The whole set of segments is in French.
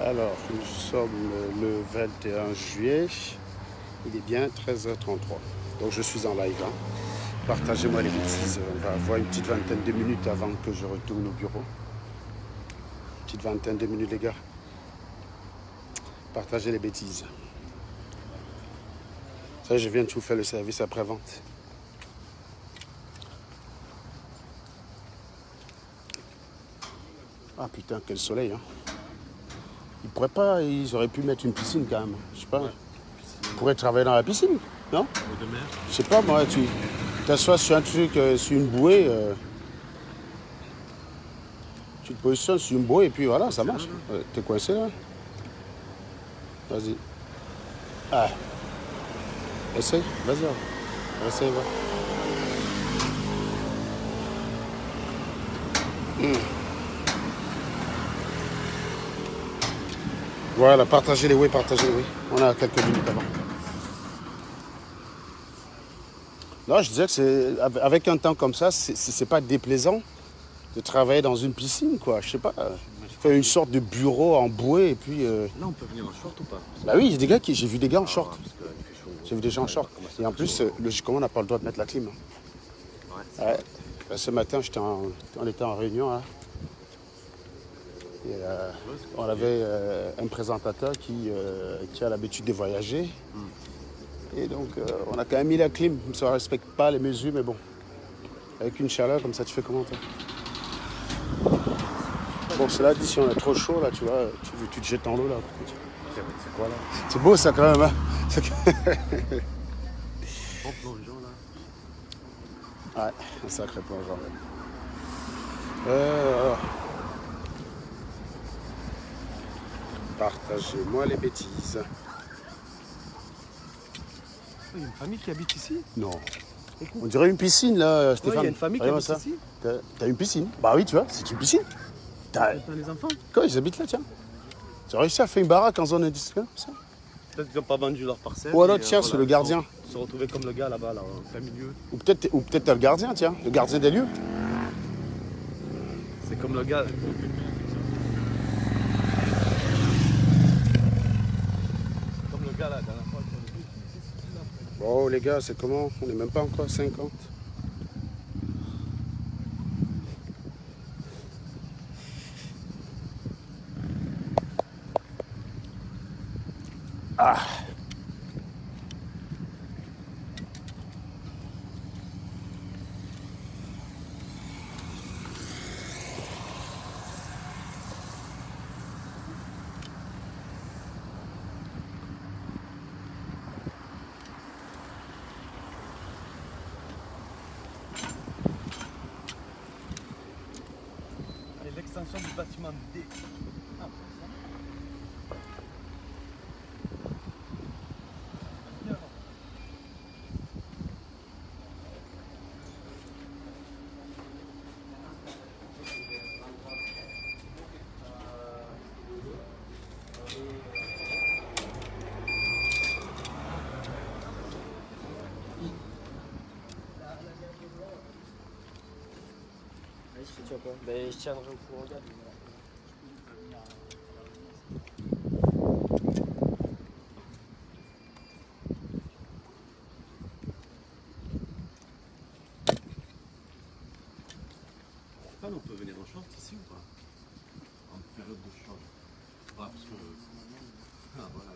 Alors, nous sommes le 21 juillet. Il est bien 13h33. Donc, je suis en live. Partagez-moi les bêtises. On va avoir une petite vingtaine de minutes avant que je retourne au bureau. Une petite vingtaine de minutes, les gars. Partagez les bêtises. Ça, je viens de vous faire le service après-vente. Ah putain, quel soleil, hein. Ils pourraient pas, ils auraient pu mettre une piscine quand même. Je sais pas. Ouais, ils pourraient travailler dans la piscine, non? Je sais pas, moi, tu t'assois sur un truc, sur une bouée. Tu te positionnes sur une bouée et puis voilà, ça marche. T'es coincé là? Vas-y. Ah. Essaye, vas-y. Essaye, va. Voilà, partagez les oui. On a quelques minutes avant. Non, je disais que c'est avec un temps comme ça, c'est pas déplaisant de travailler dans une piscine, quoi. Je sais pas. Faire une sorte de bureau en bouée et puis. Là, on peut venir en short ou pas? Bah oui, j'ai vu des gars en short. J'ai vu des gens en short. Et en plus, logiquement, on n'a pas le droit de mettre la clim. Ouais. Bah, ce matin, on était en réunion. Hein. Et, on avait un présentateur qui a l'habitude de voyager. Et donc, on a quand même mis la clim. Ça ne respecte pas les mesures, mais bon. Avec une chaleur comme ça, tu fais comment, toi? Bon, cela dit, si on est trop chaud, là, tu vois, tu te jettes en l'eau, là. C'est quoi, là? C'est beau, ça, quand même, hein. Bon plongeon, là. Ouais, un sacré plongeon. Alors. Partagez-moi les bêtises. Il y a une famille qui habite ici? Non. On dirait une piscine, là, Stéphane. Il y a une famille qui habite ici. T'as une piscine? Bah oui, tu vois, c'est une piscine. T'as les enfants? Quoi, ils habitent là, tiens. Tu as réussi à faire une baraque en zone industrielle, comme ça? Peut-être qu'ils n'ont pas vendu leur parcelle. Ou alors, tiens, c'est le gardien. Ils se retrouvaient comme le gars là-bas, là, en plein milieu. Ou peut-être t'as le gardien, tiens, le gardien des lieux. C'est comme le gars. Comme le gars là, dans la fois. Bon, les gars, c'est comment? On n'est même pas encore 50. Ah! L'extension du bâtiment D. Ben, je tiendrai au courant. On peut venir en short ici ou pas? En période de short. Ah, parce que. Ah, voilà.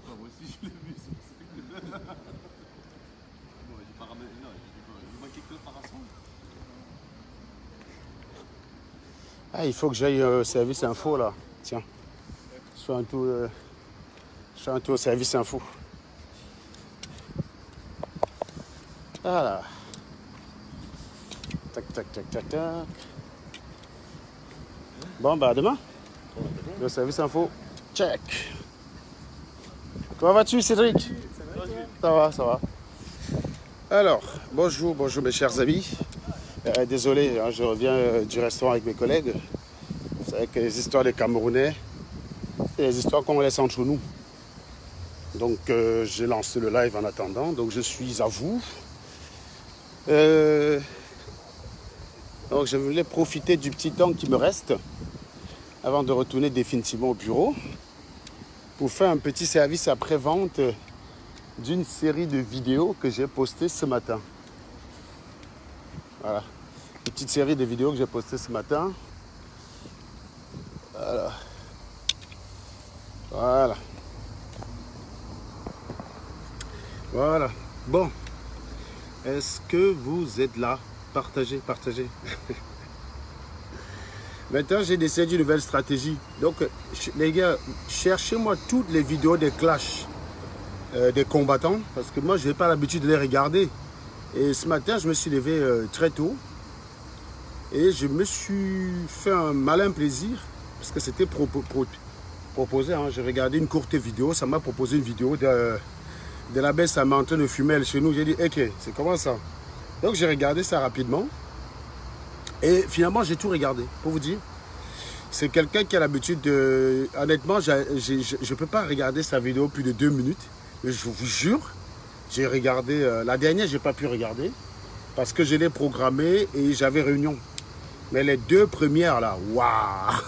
Moi aussi je l'ai vu, c'est bon, j'ai pas ramené, non, il manquait que le parasol. Ah, il faut que j'aille au service info, là. Tiens. Je fais un tour au service info. Voilà. Tac. Bon, bah, à demain. Le service info. Check. Comment vas-tu, Cédric? Ça va, ça va. Alors, bonjour mes chers amis. Désolé, hein, je reviens du restaurant avec mes collègues. Vous savez que les histoires des Camerounais, c'est les histoires qu'on laisse entre nous. Donc, j'ai lancé le live en attendant. Donc, je suis à vous. Donc, je voulais profiter du petit temps qui me reste avant de retourner définitivement au bureau pour faire un petit service après-vente d'une série de vidéos que j'ai postées ce matin. Voilà. Une petite série de vidéos que j'ai postées ce matin. Voilà. Voilà. Voilà. Bon. Est-ce que vous êtes là? Partagez, partagez. Maintenant, j'ai décidé d'une nouvelle stratégie. Donc, les gars, cherchez-moi toutes les vidéos des clashs des combattants. Parce que moi, je n'ai pas l'habitude de les regarder. Et ce matin, je me suis levé très tôt. Et je me suis fait un malin plaisir. Parce que c'était proposé. Hein. J'ai regardé une courte vidéo. Ça m'a proposé une vidéo de l'abbé Samé en train de fumer chez nous. J'ai dit, ok, c'est comment ça? Donc, j'ai regardé ça rapidement. Et finalement, j'ai tout regardé, pour vous dire. C'est quelqu'un qui a l'habitude de... Honnêtement, je ne peux pas regarder sa vidéo plus de 2 minutes. Mais je vous jure, j'ai regardé... la dernière, je n'ai pas pu regarder. Parce que je l'ai programmée et j'avais réunion. Mais les 2 premières, là, waouh.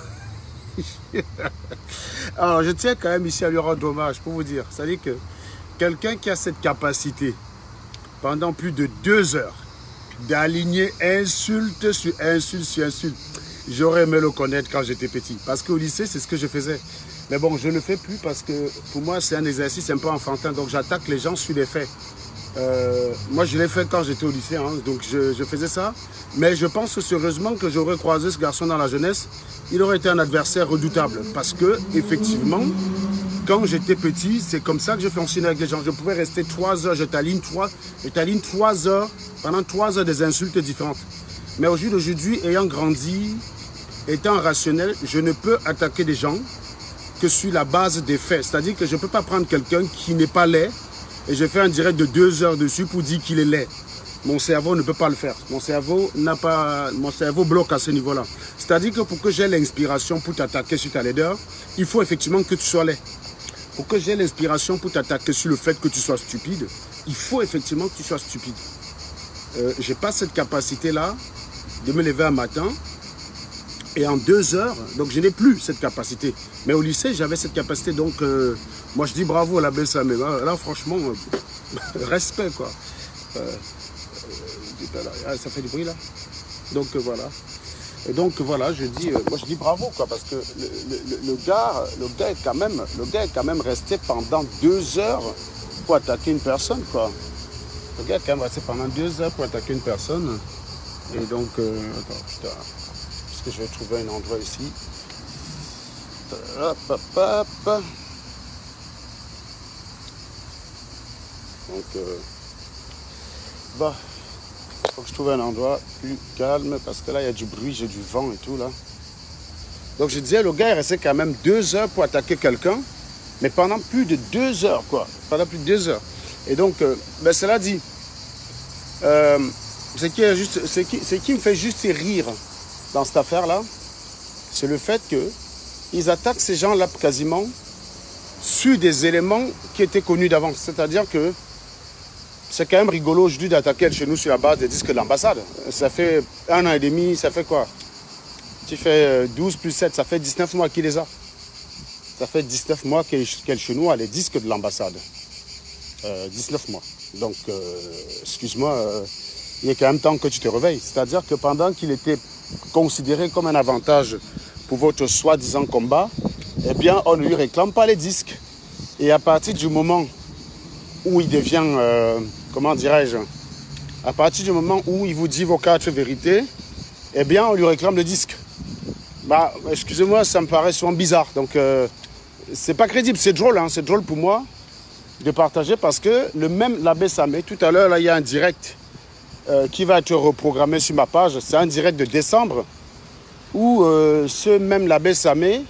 Alors, je tiens quand même ici à lui rendre hommage, pour vous dire. C'est-à-dire que quelqu'un qui a cette capacité, pendant plus de 2 heures, d'aligner insulte sur insulte sur insulte. J'aurais aimé le connaître quand j'étais petit. Parce qu'au lycée, c'est ce que je faisais. Mais bon, je ne le fais plus parce que pour moi, c'est un exercice un peu enfantin. Donc, j'attaque les gens sur les faits. Moi, je l'ai fait quand j'étais au lycée. Hein, donc, je faisais ça. Mais je pense sérieusement que j'aurais croisé ce garçon dans la jeunesse. Il aurait été un adversaire redoutable. Parce que, effectivement, quand j'étais petit, c'est comme ça que je fonctionnais avec les gens. Je pouvais rester 3 heures, je t'aligne 3 heures, pendant 3 heures des insultes différentes. Mais au jour d'aujourd'hui, ayant grandi, étant rationnel, je ne peux attaquer des gens que sur la base des faits. C'est-à-dire que je ne peux pas prendre quelqu'un qui n'est pas laid et je fais un direct de 2 heures dessus pour dire qu'il est laid. Mon cerveau ne peut pas le faire. Mon cerveau bloque à ce niveau-là. C'est-à-dire que pour que j'ai l'inspiration pour t'attaquer sur ta laideur, il faut effectivement que tu sois laid. Pour que j'ai l'inspiration pour t'attaquer sur le fait que tu sois stupide, il faut effectivement que tu sois stupide. Je n'ai pas cette capacité-là de me lever un matin et en 2 heures, donc je n'ai plus cette capacité. Mais au lycée, j'avais cette capacité. Donc, moi, je dis bravo à l'abbé Samé. Là, franchement, respect, quoi. Ça fait du bruit, là. Donc, voilà. Et donc voilà, moi je dis bravo quoi, parce que le gars est quand même resté pendant 2 heures pour attaquer une personne quoi. Le gars est quand même resté pendant 2 heures pour attaquer une personne. Et donc, attends, putain, parce que je vais trouver un endroit ici. Hop, hop, hop. Donc, bah. Il faut que je trouve un endroit plus calme parce que là, il y a du bruit, j'ai du vent et tout là. Donc, je disais, le gars est resté quand même 2 heures pour attaquer quelqu'un, mais pendant plus de 2 heures, quoi. Pendant plus de 2 heures. Et donc, ben, cela dit, ce qui me fait juste rire dans cette affaire-là, c'est le fait qu'ils attaquent ces gens-là quasiment sur des éléments qui étaient connus d'avance. C'est-à-dire que c'est quand même rigolo aujourd'hui d'attaquer chez nous sur la base des disques de l'ambassade. Ça fait 1 an et demi, ça fait quoi? Tu fais 12 plus 7, ça fait 19 mois qu'il les a. Ça fait 19 mois qu'elle chez nous a les disques de l'ambassade. 19 mois. Donc, excuse-moi, il est quand même temps que tu te réveilles. C'est-à-dire que pendant qu'il était considéré comme un avantage pour votre soi-disant combat, eh bien, on ne lui réclame pas les disques. Et à partir du moment où il devient, comment dirais-je, à partir du moment où il vous dit vos 4 vérités, eh bien, on lui réclame le disque. Bah, excusez-moi, ça me paraît souvent bizarre. Donc, c'est pas crédible. C'est drôle, hein, c'est drôle pour moi de partager parce que le même l'abbé Samé, tout à l'heure, là, il y a un direct qui va être reprogrammé sur ma page. C'est un direct de décembre où ce même l'abbé Samé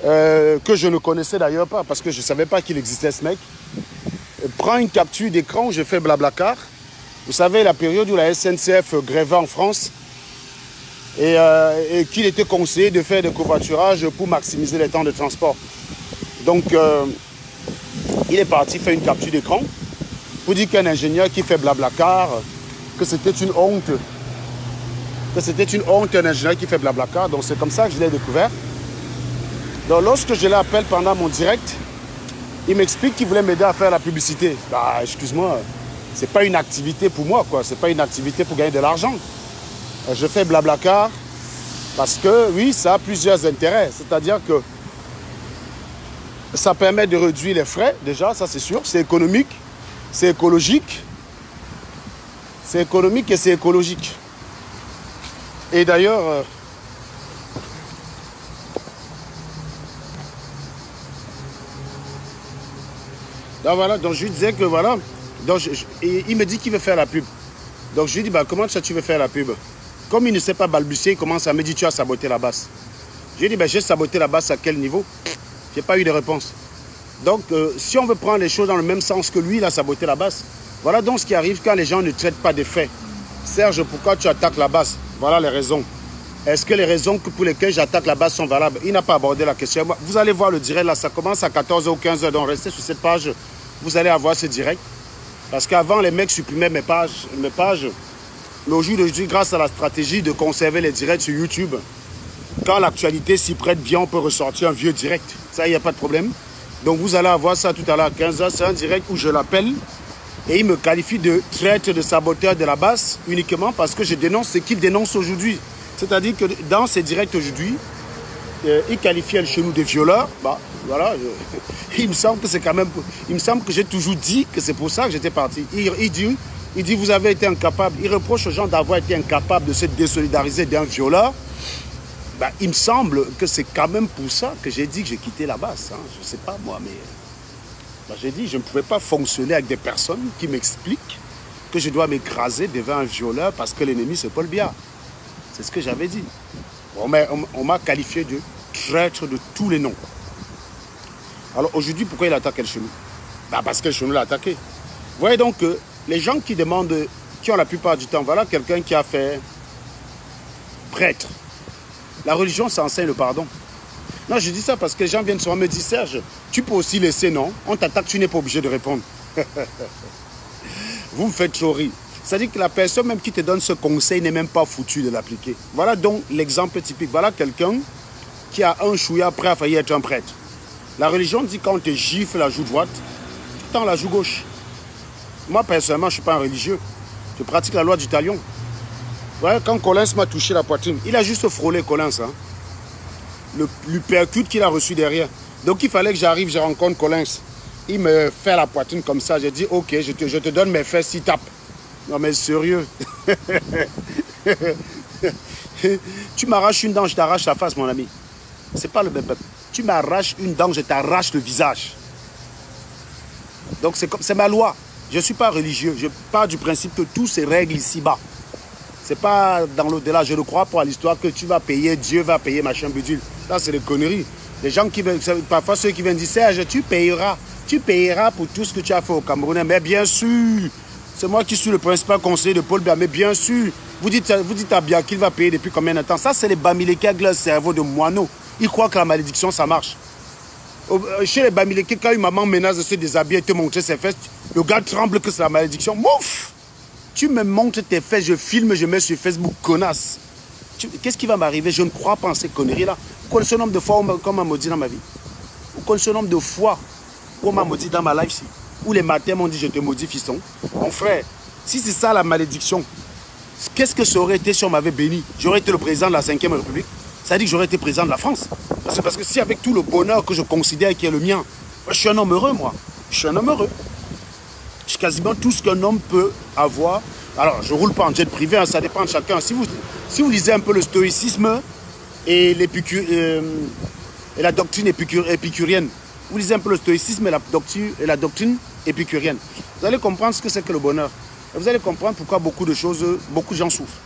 que je ne connaissais d'ailleurs pas, parce que je ne savais pas qu'il existait ce mec, prend une capture d'écran où je fais Blablacar. Vous savez, la période où la SNCF grévait en France et qu'il était conseillé de faire des covoiturages pour maximiser les temps de transport. Donc, il est parti faire une capture d'écran pour dire qu'un ingénieur qui fait Blablacar, que c'était une honte. Que c'était une honte, un ingénieur qui fait Blablacar. Donc, c'est comme ça que je l'ai découvert. Donc, lorsque je l'appelle pendant mon direct, il m'explique qu'il voulait m'aider à faire la publicité. Bah, excuse-moi, c'est pas une activité pour moi, quoi. C'est pas une activité pour gagner de l'argent. Je fais Blablacar parce que, oui, ça a plusieurs intérêts. C'est-à-dire que ça permet de réduire les frais, déjà, ça c'est sûr. C'est économique, c'est écologique. C'est économique et c'est écologique. Et d'ailleurs... donc voilà, donc je lui disais que voilà, donc il me dit qu'il veut faire la pub. Donc je lui dis, bah, comment ça tu veux faire la pub? Comme il ne sait pas balbutier, il commence à me dire, tu as saboté la basse. Je lui dis, bah, j'ai saboté la basse à quel niveau? Je n'ai pas eu de réponse. Donc si on veut prendre les choses dans le même sens que lui, il a saboté la basse. Voilà donc ce qui arrive quand les gens ne traitent pas des faits. Serge, pourquoi tu attaques la basse? Voilà les raisons. Est-ce que les raisons pour lesquelles j'attaque la basse sont valables? Il n'a pas abordé la question. Vous allez voir le direct là, ça commence à 14h ou 15h. Donc restez sur cette page, vous allez avoir ce direct. Parce qu'avant, les mecs supprimaient mes pages. Mais au jour d'aujourd'hui, grâce à la stratégie de conserver les directs sur YouTube, quand l'actualité s'y prête bien, on peut ressortir un vieux direct. Ça, il n'y a pas de problème. Donc vous allez avoir ça tout à l'heure à 15h. C'est un direct où je l'appelle et il me qualifie de traître, de saboteur de la basse uniquement parce que je dénonce ce qu'il dénonce aujourd'hui. C'est-à-dire que dans ces directs aujourd'hui, il qualifie El Chenou de violeur. Bah, voilà, il me semble que c'est quand même... Il me semble que j'ai toujours dit que c'est pour ça que j'étais parti. Il dit, vous avez été incapable. Il reproche aux gens d'avoir été incapables de se désolidariser d'un violeur. Bah, il me semble que c'est quand même pour ça que j'ai dit que j'ai quitté la basse. Hein. Je ne sais pas moi, mais... Bah, j'ai dit, je ne pouvais pas fonctionner avec des personnes qui m'expliquent que je dois m'écraser devant un violeur parce que l'ennemi, c'est Paul Biya. C'est ce que j'avais dit. On m'a qualifié de traître de tous les noms. Alors aujourd'hui, pourquoi il attaque El Chenou? Bah parce que El Chenou l'a attaqué. Vous voyez donc que les gens qui demandent, qui ont la plupart du temps, voilà quelqu'un qui a fait prêtre. La religion, ça enseigne le pardon. Non, je dis ça parce que les gens viennent souvent me dire, Serge, tu peux aussi laisser, non? On t'attaque, tu n'es pas obligé de répondre. Vous me faites trop rire. C'est-à-dire que la personne même qui te donne ce conseil n'est même pas foutue de l'appliquer. Voilà donc l'exemple typique. Voilà quelqu'un qui a un chouïa prêt à faillir être un prêtre. La religion dit quand on te gifle la joue droite, tu tends la joue gauche. Moi, personnellement, je ne suis pas un religieux. Je pratique la loi du talion. Voilà, quand Collins m'a touché la poitrine, il a juste frôlé Collins. Hein. L'uppercut qu'il a reçu derrière. Donc il fallait que j'arrive, je rencontre Collins. Il me fait la poitrine comme ça. J'ai dit, ok, je te donne mes fesses, il tape. Non mais sérieux. Tu m'arraches une dent, je t'arrache la face, mon ami. C'est pas le même peuple. Tu m'arraches une dent, je t'arrache le visage. Donc c'est ma loi. Je ne suis pas religieux. Je pars du principe que tout se règle ici-bas. C'est pas dans l'au-delà. Je ne crois pas à l'histoire que tu vas payer, Dieu va payer, machin bidule. Là, c'est des conneries. Les gens qui veulent, parfois ceux qui viennent dire, Serge, tu payeras pour tout ce que tu as fait au Camerounais. Mais bien sûr, c'est moi qui suis le principal conseiller de Paul Biya. Mais bien sûr, vous dites à Biya qu'il va payer depuis combien de temps? Ça, c'est les Bamileke avec leur cerveau de moineau. Ils croient que la malédiction, ça marche. Chez les Bamileke, quand une maman menace de se déshabiller et te montrer ses fesses, le gars tremble que c'est la malédiction. Mouf! Tu me montres tes fesses, je filme, je mets sur Facebook, connasse. Qu'est-ce qui va m'arriver? Je ne crois pas en ces conneries-là. Vous connaissez le nombre de fois qu'on m'a maudit dans ma vie? Vous connaissez le nombre de fois qu'on m'a maudit dans ma life ici? Où les matins m'ont dit je te maudis, fiston. Mon frère, si c'est ça la malédiction, qu'est-ce que ça aurait été si on m'avait béni? J'aurais été le président de la 5e République. Ça dit que j'aurais été président de la France. Parce que si avec tout le bonheur que je considère qui est le mien, je suis un homme heureux, moi. Je suis un homme heureux. Je suis quasiment tout ce qu'un homme peut avoir. Alors, je ne roule pas en jet privé, hein, ça dépend de chacun. Si vous lisez un peu le stoïcisme et la doctrine épicurienne, vous lisez un peu le stoïcisme et la doctrine épicurienne, vous allez comprendre ce que c'est que le bonheur. Et vous allez comprendre pourquoi beaucoup de gens souffrent.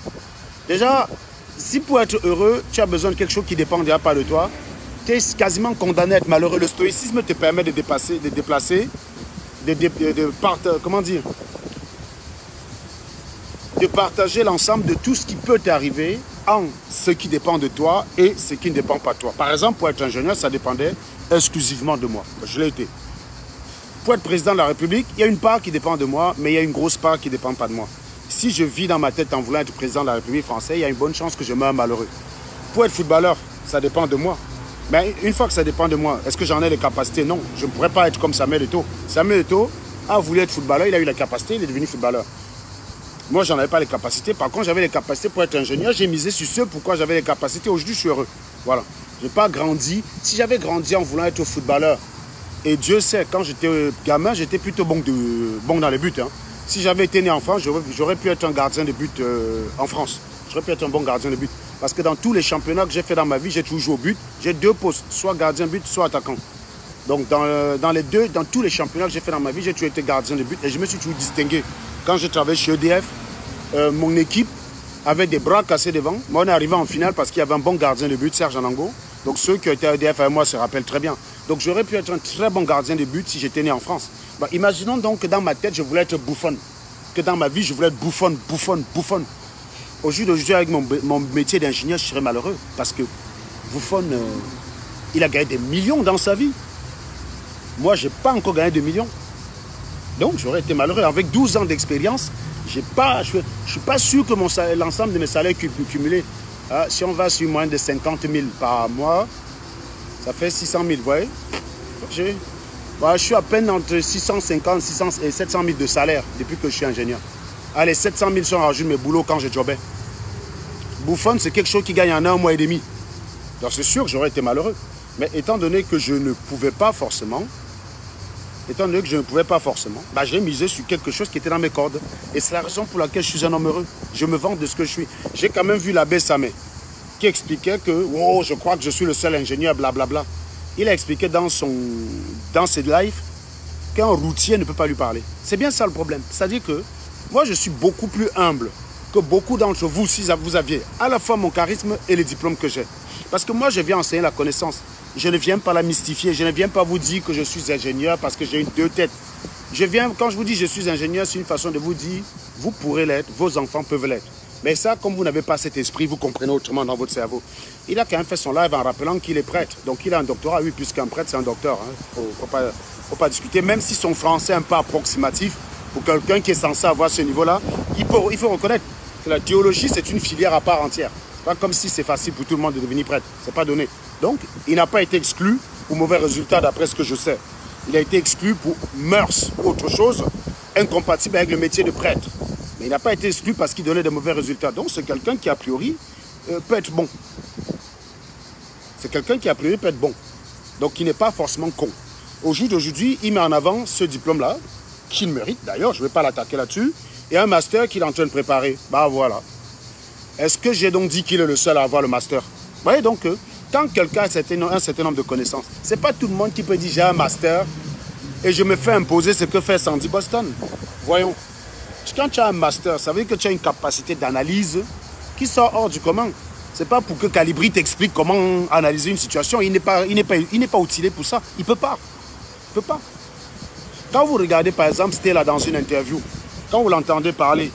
Déjà, si pour être heureux, tu as besoin de quelque chose qui ne dépend déjà pas de toi, tu es quasiment condamné à être malheureux. Le stoïcisme te permet de comment dire, de partager l'ensemble de tout ce qui peut t'arriver en ce qui dépend de toi et ce qui ne dépend pas de toi. Par exemple, pour être ingénieur, ça dépendait exclusivement de moi. Je l'ai été. Pour être président de la République, il y a une part qui dépend de moi, mais il y a une grosse part qui ne dépend pas de moi. Si je vis dans ma tête en voulant être président de la République française, il y a une bonne chance que je meure malheureux. Pour être footballeur, ça dépend de moi. Mais une fois que ça dépend de moi, est-ce que j'en ai les capacités? Non, je ne pourrais pas être comme Samuel Eto'o. Samuel Eto'o a voulu être footballeur, il a eu la capacité, il est devenu footballeur. Moi, je n'en avais pas les capacités. Par contre, j'avais les capacités pour être ingénieur. J'ai misé sur ce pourquoi j'avais les capacités. Aujourd'hui, je suis heureux. Voilà. Je n'ai pas grandi. Si j'avais grandi en voulant être footballeur, et Dieu sait, quand j'étais gamin, j'étais plutôt bon dans les buts. Hein. Si j'avais été né en France, j'aurais pu être un gardien de but en France. J'aurais pu être un bon gardien de but. Parce que dans tous les championnats que j'ai fait dans ma vie, j'ai toujours joué au but. J'ai deux postes, soit gardien de but, soit attaquant. Donc dans tous les championnats que j'ai fait dans ma vie, j'ai toujours été gardien de but et je me suis toujours distingué. Quand je travaillais chez EDF, mon équipe avait des bras cassés devant. Moi, on est arrivé en finale parce qu'il y avait un bon gardien de but, Serge Anango. Donc ceux qui étaient à EDF avec moi se rappellent très bien. Donc j'aurais pu être un très bon gardien de but si j'étais né en France. Bah, imaginons donc que dans ma tête, je voulais être bouffonne. Que dans ma vie, je voulais être bouffonne. Aujourd'hui, avec mon métier d'ingénieur, je serais malheureux. Parce que Buffon, il a gagné des millions dans sa vie. Moi, je n'ai pas encore gagné de millions. Donc, j'aurais été malheureux. Avec 12 ans d'expérience, je ne suis pas sûr que l'ensemble de mes salaires cumulés, si on va sur moins de 50 000 par mois, ça fait 600 000, vous voyez. Je suis à peine entre 650 et 700 000 de salaire depuis que je suis ingénieur. Allez, 700 000 sont rajoutés mes boulots quand je jobais. Buffon, c'est quelque chose qui gagne en 1 mois et demi. Donc, c'est sûr que j'aurais été malheureux. Mais étant donné que je ne pouvais pas forcément, bah, j'ai misé sur quelque chose qui était dans mes cordes. Et c'est la raison pour laquelle je suis un homme heureux. Je me vante de ce que je suis. J'ai quand même vu l'abbé Samé qui expliquait que oh, je crois que je suis le seul ingénieur, blablabla. Il a expliqué dans ses lives qu'un routier ne peut pas lui parler. C'est bien ça le problème. C'est-à-dire que moi, je suis beaucoup plus humble que beaucoup d'entre vous si vous aviez à la fois mon charisme et les diplômes que j'ai. Parce que moi, je viens enseigner la connaissance. Je ne viens pas la mystifier. Je ne viens pas vous dire que je suis ingénieur parce que j'ai deux têtes. Quand je vous dis je suis ingénieur, c'est une façon de vous dire, vous pourrez l'être, vos enfants peuvent l'être. Mais ça, comme vous n'avez pas cet esprit, vous comprenez autrement dans votre cerveau. Il a quand même fait son live en rappelant qu'il est prêtre. Donc il a un doctorat, oui, puisqu'un prêtre, c'est un docteur. Il ne faut pas discuter. Même si son français est un peu approximatif, pour quelqu'un qui est censé avoir ce niveau-là, il faut reconnaître que la théologie, c'est une filière à part entière. Pas comme si c'est facile pour tout le monde de devenir prêtre. Ce n'est pas donné. Donc, il n'a pas été exclu pour mauvais résultats, d'après ce que je sais. Il a été exclu pour mœurs ou autre chose incompatible avec le métier de prêtre. Mais il n'a pas été exclu parce qu'il donnait de mauvais résultats. Donc, c'est quelqu'un qui, a priori, peut être bon. C'est quelqu'un qui, a priori, peut être bon. Donc, il n'est pas forcément con. Au jour d'aujourd'hui, il met en avant ce diplôme-là, qu'il mérite d'ailleurs, je ne vais pas l'attaquer là-dessus, et un master qu'il est en train de préparer. Bah voilà. Est-ce que j'ai donc dit qu'il est le seul à avoir le master? Vous voyez donc que quand quelqu'un a un certain nombre de connaissances, ce n'est pas tout le monde qui peut dire j'ai un master et je me fais imposer ce que fait Sandy Boston. Voyons. Quand tu as un master, ça veut dire que tu as une capacité d'analyse qui sort hors du commun. Ce n'est pas pour que Calibri t'explique comment analyser une situation. Il n'est pas outillé pour ça. Il ne peut pas. Il peut pas. Quand vous regardez par exemple Stella dans une interview, quand vous l'entendez parler,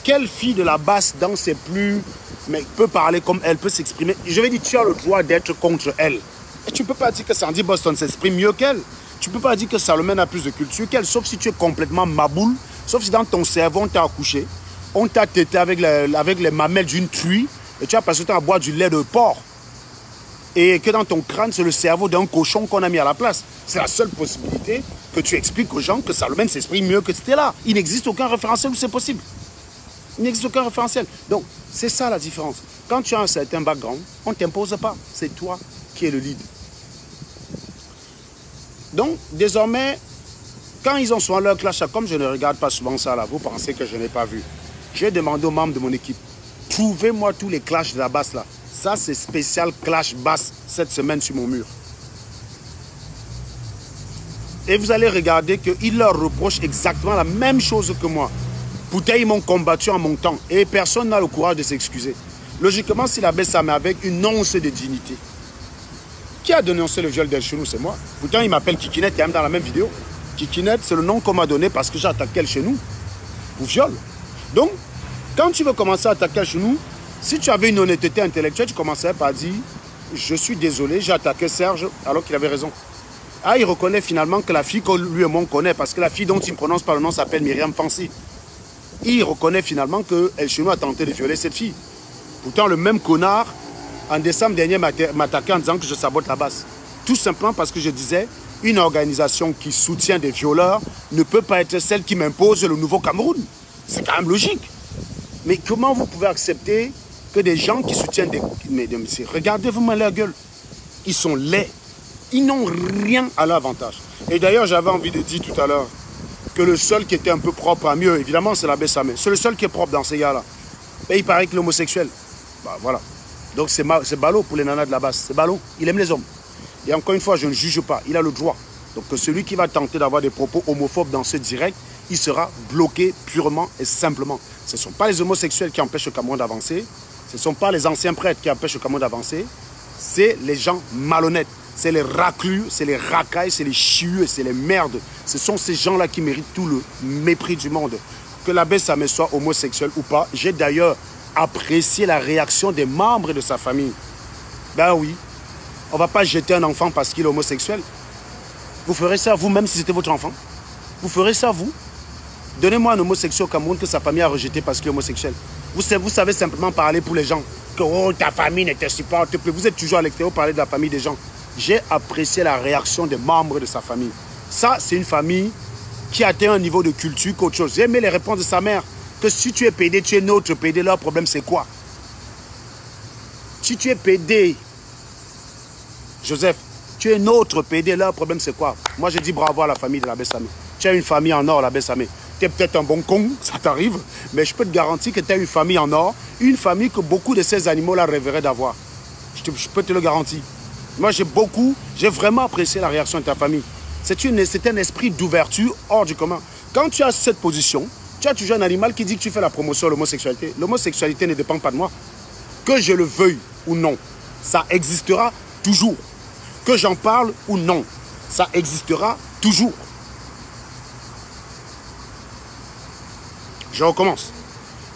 quelle fille de la basse dans ses plus... mais peut parler comme elle, peut s'exprimer. Je vais dire, tu as le droit d'être contre elle. Et tu ne peux pas dire que Sandy Boston s'exprime mieux qu'elle. Tu ne peux pas dire que Salomon a plus de culture qu'elle, sauf si tu es complètement maboule, sauf si dans ton cerveau, on t'a accouché, on t'a tété avec les mamelles d'une truie, et tu as passé le temps à boire du lait de porc. Et que dans ton crâne, c'est le cerveau d'un cochon qu'on a mis à la place. C'est la seule possibilité que tu expliques aux gens que Salomon s'exprime mieux que Stella. Il n'existe aucun référentiel où c'est possible. Il n'existe aucun référentiel. Donc, c'est ça la différence. Quand tu as un certain background, on ne t'impose pas. C'est toi qui es le lead. Donc, désormais, quand ils ont souvent leur clash, comme je ne regarde pas souvent ça là, vous pensez que je n'ai pas vu. J'ai demandé aux membres de mon équipe, trouvez-moi tous les clashs de la basse là. Ça, c'est spécial clash basse cette semaine sur mon mur. Et vous allez regarder qu'ils leur reprochent exactement la même chose que moi. Pourtant, ils m'ont combattu en mon temps et personne n'a le courage de s'excuser. Logiquement, si la baisse, ça met avec une once de dignité. Qui a dénoncé le viol d'El Chenou? C'est moi. Pourtant, il m'appelle Kikinet, il est même dans la même vidéo. Kikinet, c'est le nom qu'on m'a donné parce que j'ai attaqué El Chenou pour viol. Donc, quand tu veux commencer à attaquer El Chenou, si tu avais une honnêteté intellectuelle, tu commençais par dire « Je suis désolé, j'ai attaqué Serge alors qu'il avait raison ». Ah, il reconnaît finalement que la fille que lui et moi on connaît, parce que la fille dont il ne prononce pas le nom s'appelle Myriam Fancy. Il reconnaît finalement que El Chenou a tenté de violer cette fille. Pourtant, le même connard, en décembre dernier, m'attaquait en disant que je sabote la base. Tout simplement parce que je disais, une organisation qui soutient des violeurs ne peut pas être celle qui m'impose le nouveau Cameroun. C'est quand même logique. Mais comment vous pouvez accepter que des gens qui soutiennent des... Mais regardez-vous leur gueule. Ils sont laids. Ils n'ont rien à leur avantage. Et d'ailleurs, j'avais envie de dire tout à l'heure que le seul qui était un peu propre à mieux, évidemment, c'est l'abbé Samé. C'est le seul qui est propre dans ces gars-là. Et il paraît que l'homosexuel. Bah voilà. Donc c'est ballot pour les nanas de la base. C'est ballot. Il aime les hommes. Et encore une fois, je ne juge pas. Il a le droit. Donc celui qui va tenter d'avoir des propos homophobes dans ce direct, il sera bloqué purement et simplement. Ce ne sont pas les homosexuels qui empêchent le Cameroun d'avancer. Ce ne sont pas les anciens prêtres qui empêchent le Cameroun d'avancer. C'est les gens malhonnêtes. C'est les raclus, c'est les racailles, c'est les chieux, c'est les merdes. Ce sont ces gens-là qui méritent tout le mépris du monde. Que l'abbé Samé soit homosexuel ou pas, j'ai d'ailleurs apprécié la réaction des membres de sa famille. Ben oui, on ne va pas jeter un enfant parce qu'il est homosexuel. Vous ferez ça vous-même si c'était votre enfant. Vous ferez ça vous. Donnez-moi un homosexuel au Cameroun que sa famille a rejeté parce qu'il est homosexuel. Vous savez simplement parler pour les gens. Que oh, ta famille ne te supporte plus. Vous êtes toujours à l'extérieur parler de la famille des gens. J'ai apprécié la réaction des membres de sa famille. Ça, c'est une famille qui a atteint un niveau de culture qu'autre chose. J'ai aimé les réponses de sa mère. Que si tu es PD, tu es notre PD. Leur problème, c'est quoi? Si tu es PD, Joseph, tu es notre PD. Leur problème, c'est quoi? Moi, je dis bravo à la famille de l'abbé Samé. Tu as une famille en or, l'abbé Samé. Tu es peut-être un bon con, ça t'arrive, mais je peux te garantir que tu as une famille en or, une famille que beaucoup de ces animaux-là rêveraient d'avoir. Je peux te le garantir. Moi, j'ai vraiment apprécié la réaction de ta famille. C'est un esprit d'ouverture hors du commun. Quand tu as cette position, tu as toujours un animal qui dit que tu fais la promotion de l'homosexualité. L'homosexualité ne dépend pas de moi. Que je le veuille ou non, ça existera toujours. Que j'en parle ou non, ça existera toujours. Je recommence.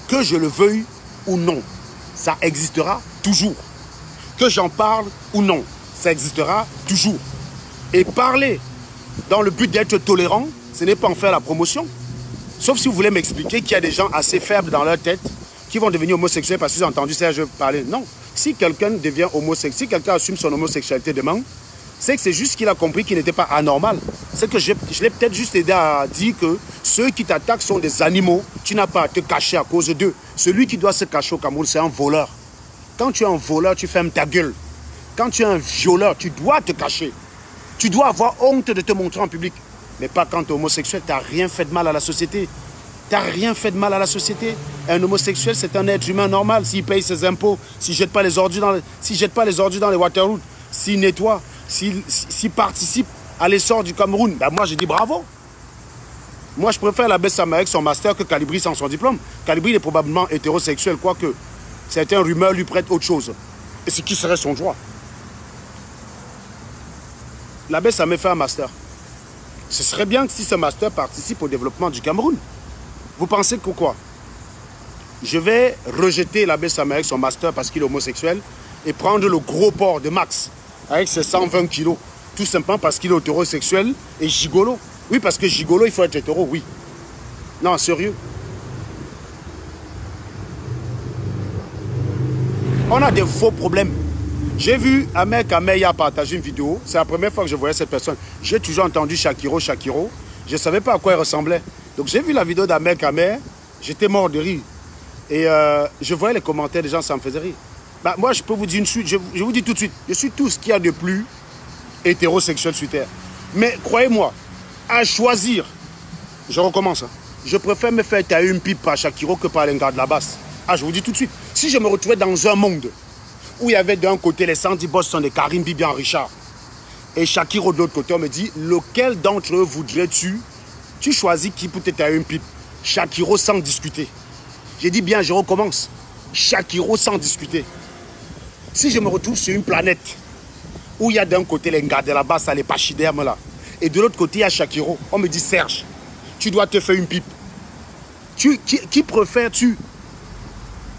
Que je le veuille ou non, ça existera toujours. Que j'en parle ou non, ça existera toujours. Et parler dans le but d'être tolérant, ce n'est pas en faire la promotion. Sauf si vous voulez m'expliquer qu'il y a des gens assez faibles dans leur tête qui vont devenir homosexuels parce qu'ils ont entendu Serge parler. Non. Si quelqu'un devient homosexuel, si quelqu'un assume son homosexualité demain, c'est que c'est juste qu'il a compris qu'il n'était pas anormal. C'est que je l'ai peut-être juste aidé à dire que ceux qui t'attaquent sont des animaux. Tu n'as pas à te cacher à cause d'eux. Celui qui doit se cacher au Cameroun, c'est un voleur. Quand tu es un voleur, tu fermes ta gueule. Quand tu es un violeur, tu dois te cacher. Tu dois avoir honte de te montrer en public. Mais pas quand tu es homosexuel, tu n'as rien fait de mal à la société. Tu n'as rien fait de mal à la société. Un homosexuel, c'est un être humain normal. S'il paye ses impôts, s'il ne jette pas les ordures dans les waterroutes, s'il nettoie, s'il participe à l'essor du Cameroun, ben moi je dis bravo. Moi je préfère l'abbé Samé avec son master que Calibri sans son diplôme. Calibri est probablement hétérosexuel, quoique certaines rumeurs lui prêtent autre chose. Et ce qui serait son droit. L'abbé Samé fait un master. Ce serait bien que si ce master participe au développement du Cameroun. Vous pensez que quoi? Je vais rejeter l'abbé Samé avec son master parce qu'il est homosexuel et prendre le gros porc de Max avec ses 120 kilos. Tout simplement parce qu'il est hétérosexuel et gigolo. Oui, parce que gigolo, il faut être hétéro, oui. Non, sérieux. On a des faux problèmes. J'ai vu Ahmed Kameya partager une vidéo. C'est la première fois que je voyais cette personne. J'ai toujours entendu Shakiro. Je ne savais pas à quoi il ressemblait. Donc j'ai vu la vidéo d'Ahmed Kameya. J'étais mort de rire. Et je voyais les commentaires des gens, ça me faisait rire. Bah, moi, je peux vous dire une suite. Je vous dis tout de suite. Je suis tout ce qu'il y a de plus hétérosexuel sur Terre. Mais croyez-moi, à choisir, je recommence. Hein, je préfère me faire tailler une pipe par Shakiro que par l'ingrat de la basse. Ah, je vous dis tout de suite. Si je me retrouvais dans un monde où il y avait d'un côté les Sandy Boston de Karim Bibian Richard et Shakiro de l'autre côté, on me dit, lequel d'entre eux voudrais-tu? Tu choisis qui peut te tailler une pipe? Shakiro sans discuter. J'ai dit bien, je recommence. Shakiro sans discuter. Si je me retrouve sur une planète où il y a d'un côté les gars de la base, les pachydermes là. Et de l'autre côté, il y a Shakiro. On me dit, Serge, tu dois te faire une pipe. Qui préfères-tu?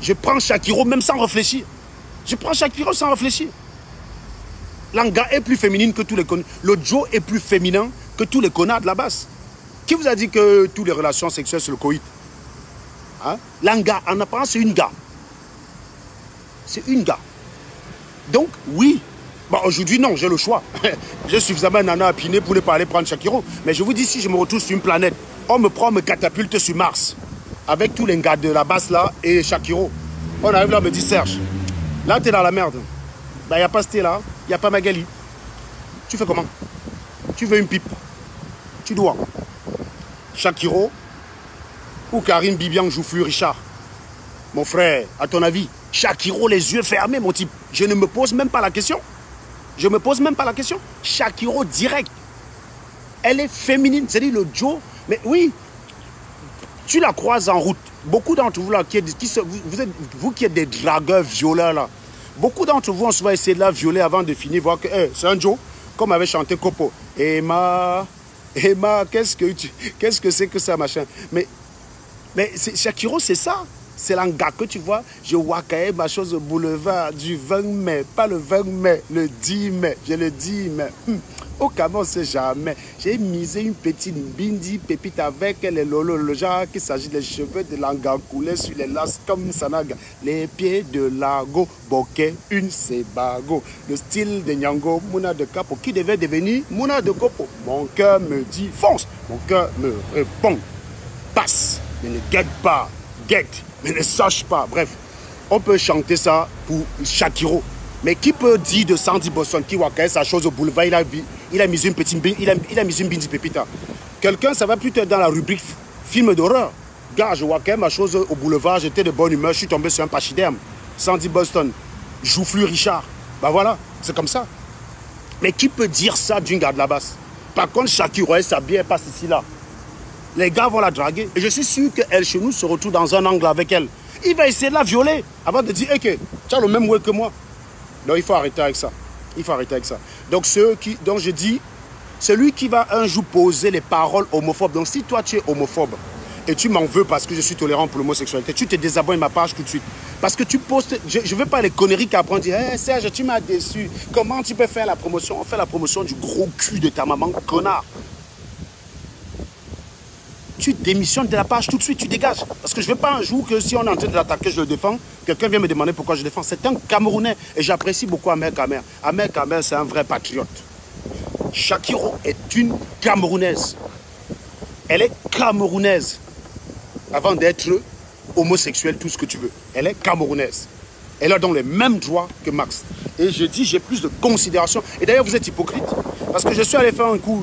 Je prends Shakiro même sans réfléchir. Je prends Shakiro sans réfléchir. Langa est plus féminine que tous les connards. Le Joe est plus féminin que tous les connards de la base. Qui vous a dit que toutes les relations sexuelles c'est le coït? Hein? Langa, en apparence, c'est une gars. C'est une gars. Donc, oui. Bon, aujourd'hui, non, j'ai le choix. J'ai suffisamment nana à piner pour ne pas aller prendre Shakiro. Mais je vous dis, si je me retrouve sur une planète, on me prend, on me catapulte sur Mars. Avec tous les gars de la base là et Shakiro. On arrive là, on me dit, Serge, là, t'es dans la merde. Ben, il n'y a pas Sté là, il n'y a pas Magali. Tu fais comment? Tu veux une pipe? Tu dois. Shakiro ou Karine Bibian Joufflu Richard? Mon frère, à ton avis, Shakiro les yeux fermés, mon type. Je ne me pose même pas la question. Je ne me pose même pas la question. Shakiro direct. Elle est féminine. C'est-à-dire le Joe. Mais oui, tu la croises en route. Beaucoup d'entre vous là, vous qui êtes des dragueurs violeurs là, beaucoup d'entre vous ont souvent essayé de la violer avant de finir, voir que c'est un Joe, comme avait chanté Kopo. Emma, qu'est-ce que c'est que ça, machin. Mais Shakiro, c'est ça. C'est l'anga que tu vois. Je vois quand même ma chose au boulevard du 20 mai. Pas le 20 mai, le 10 mai. Je le dis, mais au Cameroun, on ne sait jamais. J'ai misé une petite bindi pépite avec les lolo. Le genre qu'il s'agit des cheveux de l'anga coulés sur les lasses comme Sanaga. Les pieds de Lago, bokeh, une Sebago. Le style de Nyango, Mouna de Capo, qui devait devenir Mouna de Kopo. Mon cœur me dit fonce. Mon cœur me répond. Passe, mais ne guette pas. Guette, mais ne sache pas. Bref, on peut chanter ça pour Shakiro. Mais qui peut dire de Sandy Boston qui voit sa chose au boulevard, il a mis une petite bindi pépita. Quelqu'un, ça va plutôt être dans la rubrique film d'horreur. Gars, je vois quand même ma chose au boulevard, j'étais de bonne humeur, je suis tombé sur un pachyderme. Sandy Boston, Joufflu Richard. Ben voilà, c'est comme ça. Mais qui peut dire ça d'une gars de la basse? Par contre, Shakiro, elle s'habille, elle passe ici là. Les gars vont la draguer. Et je suis sûr qu'elle, chez nous, se retrouve dans un angle avec elle. Il va essayer de la violer avant de dire, ok, tu as le même way que moi. Non, il faut arrêter avec ça. Il faut arrêter avec ça. Donc, donc je dis, celui qui va un jour poser les paroles homophobes. Donc, si toi, tu es homophobe et tu m'en veux parce que je suis tolérant pour l'homosexualité, tu te désabonnes de ma page tout de suite. Parce que tu postes, je ne veux pas les conneries qu'après on dit, hey, Serge, tu m'as déçu. Comment tu peux faire la promotion? On fait la promotion du gros cul de ta maman, connard. Tu démissionnes de la page tout de suite, tu dégages. Parce que je ne veux pas un jour que si on est en train de l'attaquer, je le défends, quelqu'un vient me demander pourquoi je le défends. C'est un Camerounais et j'apprécie beaucoup Ahmed Kamer. Ahmed Kamer, c'est un vrai patriote. Shakiro est une Camerounaise. Elle est Camerounaise. Avant d'être homosexuelle, tout ce que tu veux. Elle est Camerounaise. Elle a donc les mêmes droits que Max. Et je dis, j'ai plus de considération. Et d'ailleurs, vous êtes hypocrite. Parce que je suis allé faire un tour.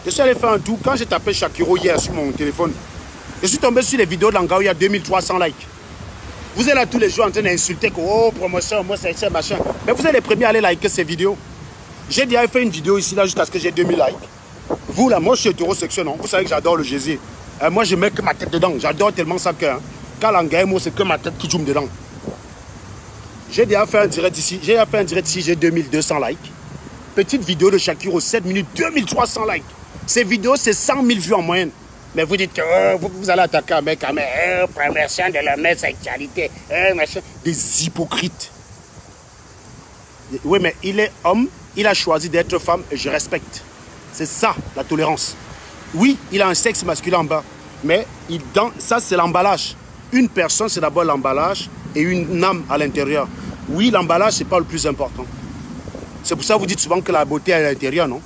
Je suis allé faire un tour. Quand j'ai tapé Shakiro hier sur mon téléphone, je suis tombé sur les vidéos de Langa où il y a 2300 likes. Vous êtes là tous les jours en train d'insulter que oh, promotion, moi c'est machin. Mais vous êtes les premiers à aller liker ces vidéos. J'ai déjà fait une vidéo ici là jusqu'à ce que j'ai 2000 likes. Vous là, moi je suis hétérosexuel, non? Vous savez que j'adore le Jésus. Moi je mets que ma tête dedans. J'adore tellement ça que quand Langa est moi c'est que ma tête qui joue dedans. J'ai déjà fait un direct ici. J'ai 2200 likes. Petite vidéo de Shakiro, 7 minutes, 2300 likes. Ces vidéos, c'est 100 000 vues en moyenne. Mais vous dites que vous allez attaquer un mec, promotion de la même sexualité, machin. Des hypocrites. Oui, mais il est homme, il a choisi d'être femme et je respecte. C'est ça, la tolérance. Oui, il a un sexe masculin en bas, mais ça, c'est l'emballage. Une personne, c'est d'abord l'emballage et une âme à l'intérieur. Oui, l'emballage, ce n'est pas le plus important. C'est pour ça que vous dites souvent que la beauté est à l'intérieur, non?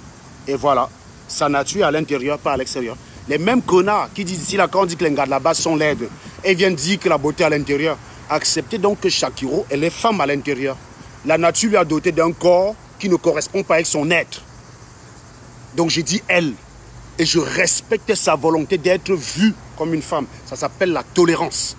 Et voilà. Sa nature à l'intérieur, pas à l'extérieur. Les mêmes connards qui disent ici, là, quand on dit que les gars de la base sont laides, et viennent dire que la beauté à l'intérieur. Acceptez donc que Shakiro, elle est femme à l'intérieur. La nature lui a doté d'un corps qui ne correspond pas avec son être. Donc j'ai dit elle. Et je respecte sa volonté d'être vue comme une femme. Ça s'appelle la tolérance.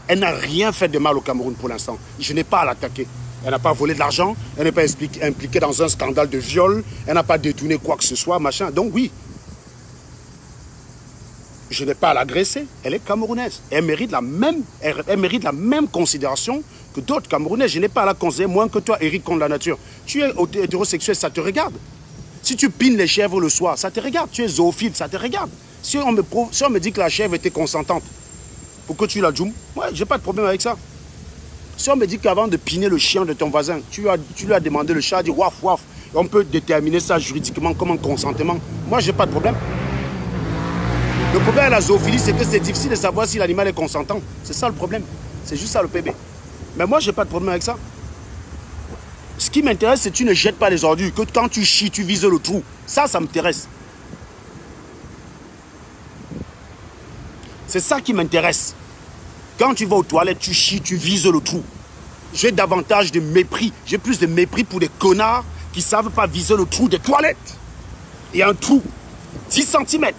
Elle n'a rien fait de mal au Cameroun pour l'instant. Je n'ai pas à l'attaquer. Elle n'a pas volé de l'argent, elle n'est pas impliquée dans un scandale de viol, elle n'a pas détourné quoi que ce soit, machin. Donc oui. Je n'ai pas à l'agresser. Elle est camerounaise. Elle mérite la même considération que d'autres Camerounais. Je n'ai pas à la considérer moins que toi, Eric, contre la nature. Tu es hétérosexuel, ça te regarde. Si tu pines les chèvres le soir, ça te regarde. Tu es zoophile, ça te regarde. Si on me dit que la chèvre était consentante pour que tu la djoumes, ouais, j'ai pas de problème avec ça. Si on me dit qu'avant de piner le chien de ton voisin, tu lui as demandé, le chat a dit waf waf, on peut déterminer ça juridiquement comme un consentement, moi j'ai pas de problème. Le problème à la zoophilie, c'est que c'est difficile de savoir si l'animal est consentant. C'est ça le problème. C'est juste ça le PB. Mais moi, j'ai pas de problème avec ça. Ce qui m'intéresse, c'est que tu ne jettes pas les ordures. Que quand tu chies, tu vises le trou. Ça m'intéresse. C'est ça qui m'intéresse. Quand tu vas aux toilettes, tu chies, tu vises le trou. J'ai davantage de mépris. J'ai plus de mépris pour des connards qui ne savent pas viser le trou des toilettes. Il y a un trou, 10 cm.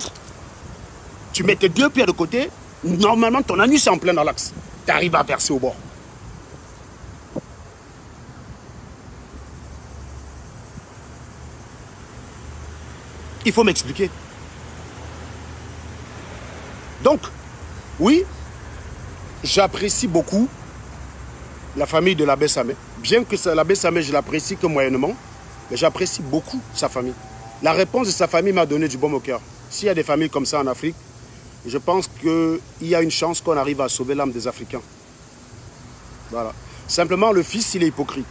Tu mets tes deux pieds de côté, normalement ton anus est en plein dans l'axe. Tu arrives à verser au bord. Il faut m'expliquer. Donc, oui, j'apprécie beaucoup la famille de l'abbé Samé. Bien que l'abbé Samé, je l'apprécie que moyennement, mais j'apprécie beaucoup sa famille. La réponse de sa famille m'a donné du baume au cœur. S'il y a des familles comme ça en Afrique, je pense qu'il y a une chance qu'on arrive à sauver l'âme des Africains. Voilà. Simplement, le fils, il est hypocrite.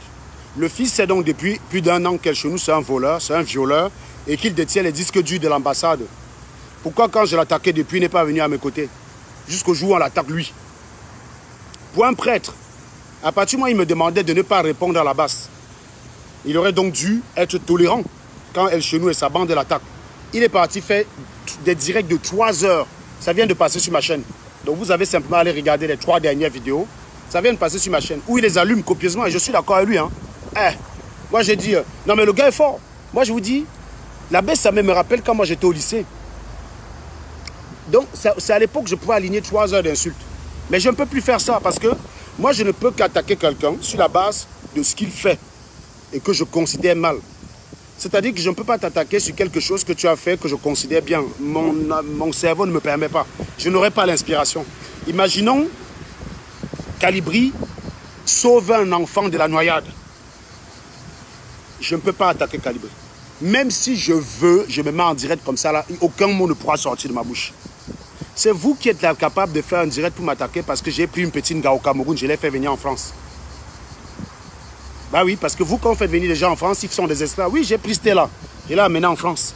Le fils, c'est donc depuis plus d'1 an qu'elle chez nous, c'est un voleur, c'est un violeur, et qu'il détient les disques durs de l'ambassade. Pourquoi quand je l'attaquais depuis, il n'est pas venu à mes côtés? Jusqu'au jour où on l'attaque lui. Pour un prêtre, à partir du moment où il me demandait de ne pas répondre à la basse, il aurait donc dû être tolérant quand El Chenou et sa bande l'attaquent. Il est parti faire des directs de 3 heures. Ça vient de passer sur ma chaîne. Donc vous avez simplement à aller regarder les 3 dernières vidéos. Ça vient de passer sur ma chaîne. Où il les allume copieusement et je suis d'accord avec lui. Hein. Moi j'ai dit, non mais le gars est fort. Moi je vous dis, l'abbé Samé me rappelle quand moi j'étais au lycée. Donc c'est à l'époque que je pouvais aligner 3 heures d'insultes. Mais je ne peux plus faire ça parce que moi je ne peux qu'attaquer quelqu'un sur la base de ce qu'il fait et que je considère mal. C'est-à-dire que je ne peux pas t'attaquer sur quelque chose que tu as fait que je considère bien. Mon cerveau ne me permet pas. Je n'aurai pas l'inspiration. Imaginons Calibri sauve un enfant de la noyade. Je ne peux pas attaquer Calibri. Même si je veux, je me mets en direct comme ça, là, aucun mot ne pourra sortir de ma bouche. C'est vous qui êtes capable de faire un direct pour m'attaquer parce que j'ai pris une petite gars au Cameroun, je l'ai fait venir en France. Bah oui, parce que vous, quand vous faites venir les gens en France, ils sont des esclaves. Oui, j'ai pris Stella, je l'ai amené en France.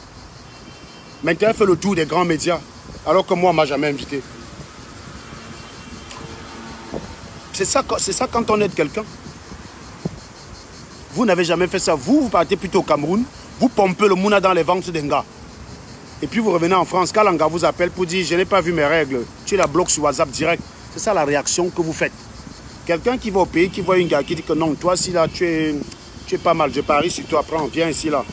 Maintenant, elle fait le tour des grands médias, alors que moi, on ne m'a jamais invité. C'est ça quand on aide quelqu'un. Vous n'avez jamais fait ça. Vous partez plutôt au Cameroun, vous pompez le mouna dans les ventres d'un gars. Et puis vous revenez en France, quand l'anga vous appelle pour dire « je n'ai pas vu mes règles », tu la bloques sur WhatsApp direct. C'est ça la réaction que vous faites. Quelqu'un qui va au pays, qui voit une gars qui dit que non, toi, si là, tu es pas mal, je parie sur toi, prends, viens ici, là.